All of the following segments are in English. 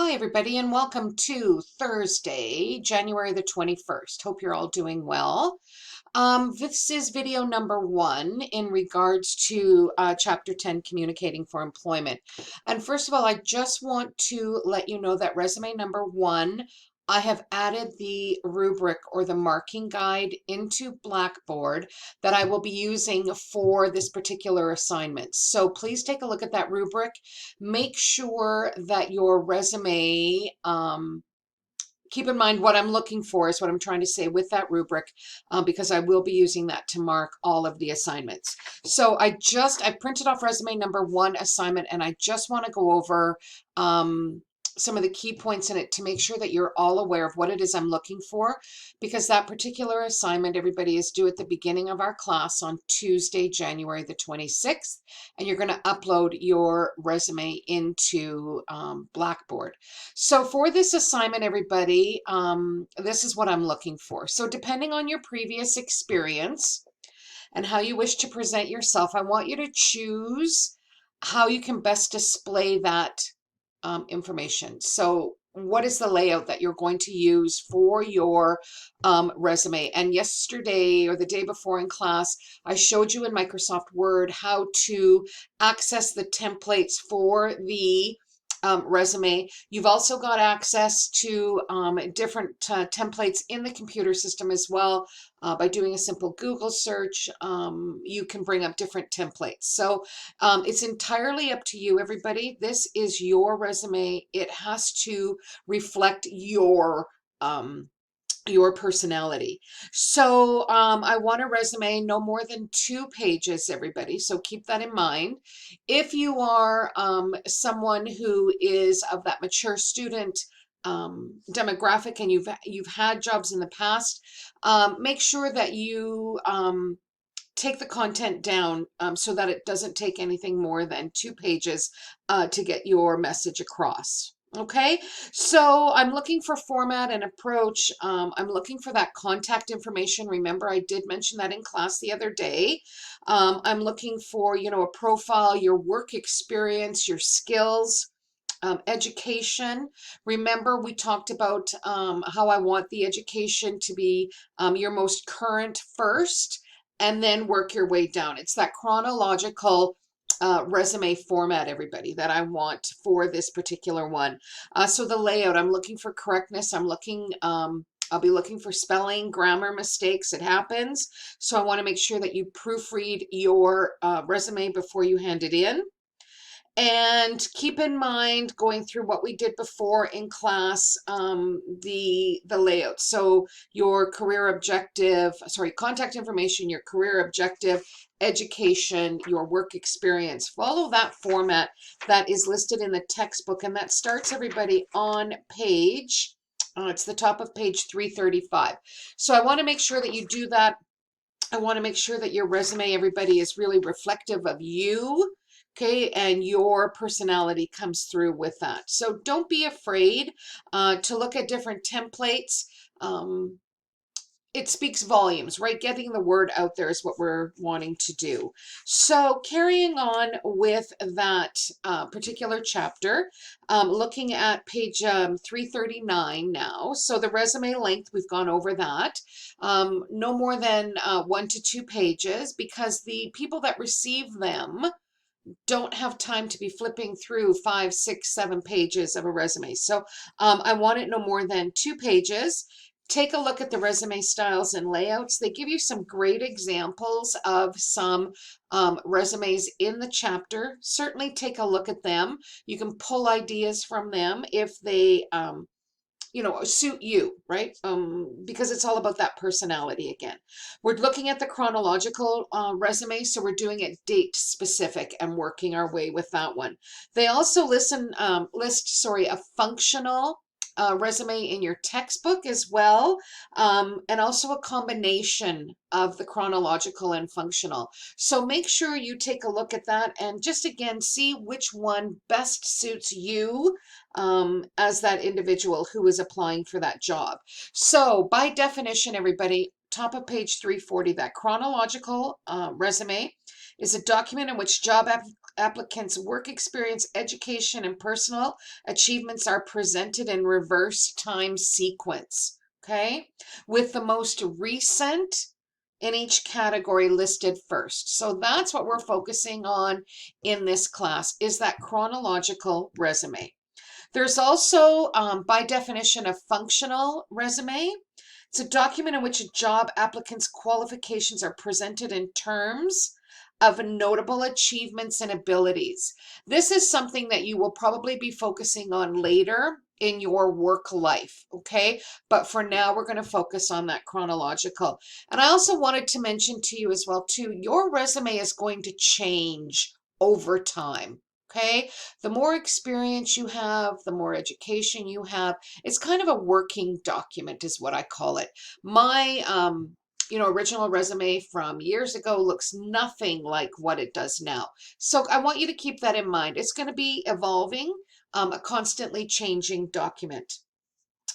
Hi, everybody, and welcome to Thursday, January the 21st. Hope you're all doing well. This is video number 1 in regards to Chapter 10, Communicating for Employment. And first of all, I just want to let you know that resume number 1, I have added the rubric or the marking guide into Blackboard that I will be using for this particular assignment. So please take a look at that rubric. Make sure that your resume, keep in mind what I'm looking for is what I'm trying to say with that rubric, because I will be using that to mark all of the assignments. So I printed off resume number 1 assignment, and I just want to go over some of the key points in it to make sure that you're all aware of what it is I'm looking for, because that particular assignment, everybody, is due at the beginning of our class on Tuesday, January the 26th, and you're going to upload your resume into Blackboard. So for this assignment, everybody, this is what I'm looking for. So depending on your previous experience and how you wish to present yourself, I want you to choose how you can best display that information. So what is the layout that you're going to use for your resume? And yesterday or the day before in class, I showed you in Microsoft Word how to access the templates for the resume. You've also got access to different templates in the computer system as well. By doing a simple Google search, you can bring up different templates. So it's entirely up to you, everybody. This is your resume. It has to reflect your personality. So I want a resume no more than 2 pages, everybody. So keep that in mind. If you are someone who is of that mature student demographic and you've had jobs in the past, make sure that you take the content down so that it doesn't take anything more than 2 pages to get your message across. Okay, so I'm looking for format and approach. I'm looking for that contact information. Remember, I did mention that in class the other day. I'm looking for, a profile, your work experience, your skills, education. Remember, we talked about how I want the education to be your most current first, and then work your way down. It's that chronological resume format, everybody, that I want for this particular one. So the layout, I'm looking for correctness. I'll be looking for spelling, grammar mistakes. It happens. So I want to make sure that you proofread your resume before you hand it in. And keep in mind, going through what we did before in class, the layout. So your career objective, sorry, contact information, your career objective, education, your work experience. Follow that format that is listed in the textbook, and that starts, everybody, on page, it's the top of page 335. So I want to make sure that you do that. I want to make sure that your resume, everybody, is really reflective of you. Okay, and your personality comes through with that. So don't be afraid to look at different templates. It speaks volumes, right? Getting the word out there is what we're wanting to do. So carrying on with that particular chapter, looking at page 339 now. So the resume length, we've gone over that. No more than 1 to 2 pages, because the people that receive them don't have time to be flipping through 5, 6, 7 pages of a resume. So I want it no more than 2 pages. Take a look at the resume styles and layouts. They give you some great examples of some resumes in the chapter. Certainly take a look at them. You can pull ideas from them if they suit you, right? Because it's all about that personality again. We're looking at the chronological resume, so we're doing it date specific and working our way with that one. They also list a functional resume in your textbook as well, and also a combination of the chronological and functional. So make sure you take a look at that and just again see which one best suits you as that individual who is applying for that job. So by definition, everybody, top of page 340, that chronological resume is a document in which job applicants' work experience, education, and personal achievements are presented in reverse time sequence, okay? With the most recent in each category listed first. So that's what we're focusing on in this class, is that chronological resume. There's also, by definition, a functional resume. It's a document in which a job applicant's qualifications are presented in terms of notable achievements and abilities. This is something that you will probably be focusing on later in your work life, okay? But for now, we're going to focus on that chronological. And I also wanted to mention to you as well, too, your resume is going to change over time. Okay, the more experience you have, the more education you have. It's kind of a working document, is what I call it. My original resume from years ago looks nothing like what it does now. So I want you to keep that in mind. It's going to be evolving, a constantly changing document.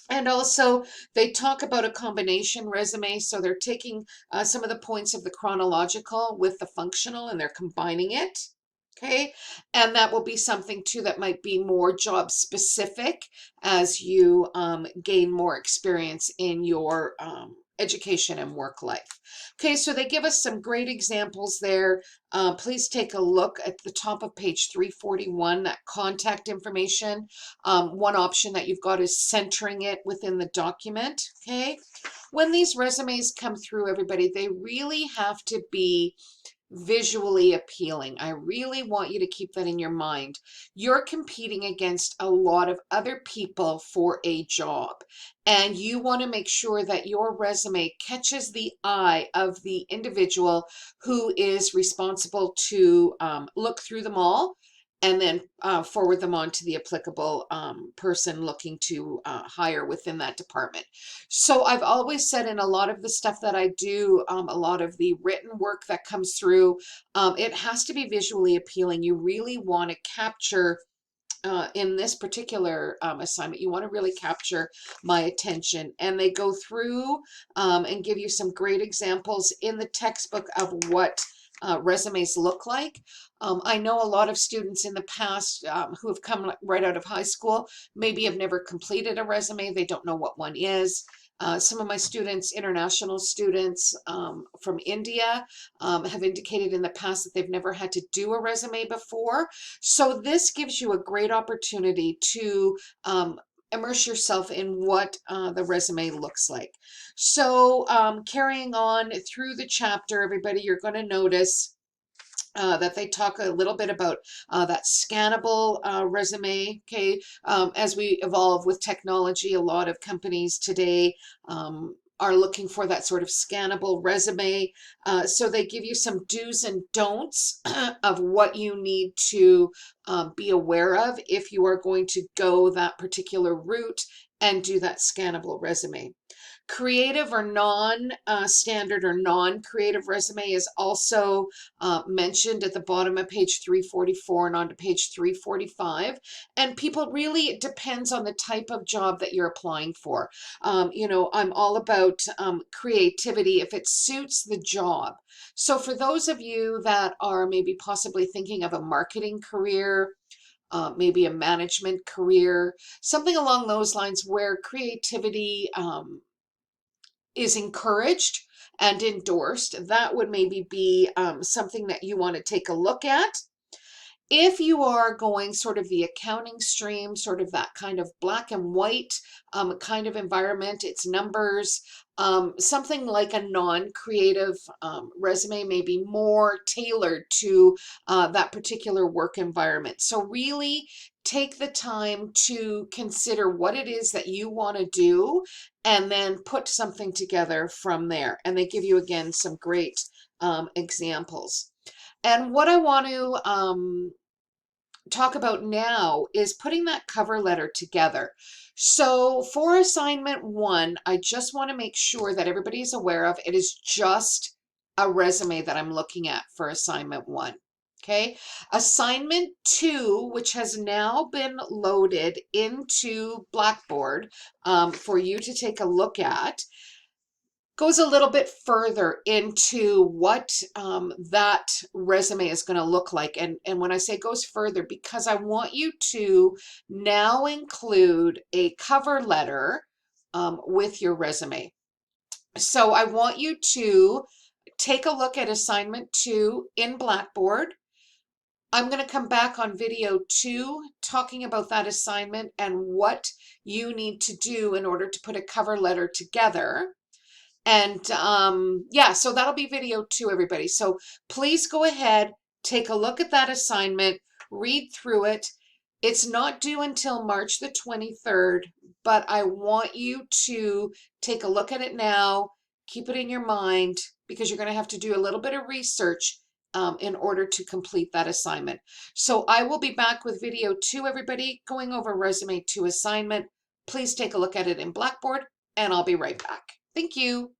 And also, they talk about a combination resume. So they're taking some of the points of the chronological with the functional and they're combining it. Okay, and that will be something too that might be more job specific as you gain more experience in your education and work life. Okay, so they give us some great examples there. Please take a look at the top of page 341, that contact information. One option that you've got is centering it within the document. Okay, when these resumes come through, everybody, they really have to be visually appealing. I really want you to keep that in your mind. You're competing against a lot of other people for a job, and you want to make sure that your resume catches the eye of the individual who is responsible to look through them all and then forward them on to the applicable person looking to hire within that department. So I've always said in a lot of the stuff that I do, a lot of the written work that comes through, it has to be visually appealing. You really want to capture, in this particular assignment, you want to really capture my attention. And they go through and give you some great examples in the textbook of what resumes look like. I know a lot of students in the past who have come right out of high school, maybe have never completed a resume. They don't know what one is. Some of my students, international students from India, have indicated in the past that they've never had to do a resume before. So this gives you a great opportunity to immerse yourself in what the resume looks like. So carrying on through the chapter, everybody, you're going to notice that they talk a little bit about that scannable resume. Okay, as we evolve with technology, a lot of companies today are looking for that sort of scannable resume. So they give you some do's and don'ts of what you need to be aware of if you are going to go that particular route and do that scannable resume. Creative or non-standard or non-creative resume is also mentioned at the bottom of page 344 and on to page 345. And people, really, it depends on the type of job that you're applying for. I'm all about creativity if it suits the job. So for those of you that are maybe possibly thinking of a marketing career, maybe a management career, something along those lines where creativity is encouraged and endorsed, that would maybe be something that you want to take a look at. If you are going sort of the accounting stream, sort of that kind of black and white kind of environment, it's numbers, something like a non-creative resume may be more tailored to that particular work environment. So really take the time to consider what it is that you want to do and then put something together from there. And they give you, again, some great examples. And what I want to talk about now is putting that cover letter together. So for assignment 1, I just want to make sure that everybody is aware of it is just a resume that I'm looking at for assignment 1. Okay, assignment 2, which has now been loaded into Blackboard for you to take a look at, goes a little bit further into what that resume is going to look like. And when I say goes further, because I want you to now include a cover letter with your resume. So I want you to take a look at assignment 2 in Blackboard. I'm going to come back on video 2 talking about that assignment and what you need to do in order to put a cover letter together. And yeah, so that'll be video 2, everybody. So please go ahead, take a look at that assignment, read through it. It's not due until March the 23rd, but I want you to take a look at it now, keep it in your mind, because you're going to have to do a little bit of research in order to complete that assignment. So I will be back with video 2, everybody, going over resume 2 assignment. Please take a look at it in Blackboard, and I'll be right back. Thank you.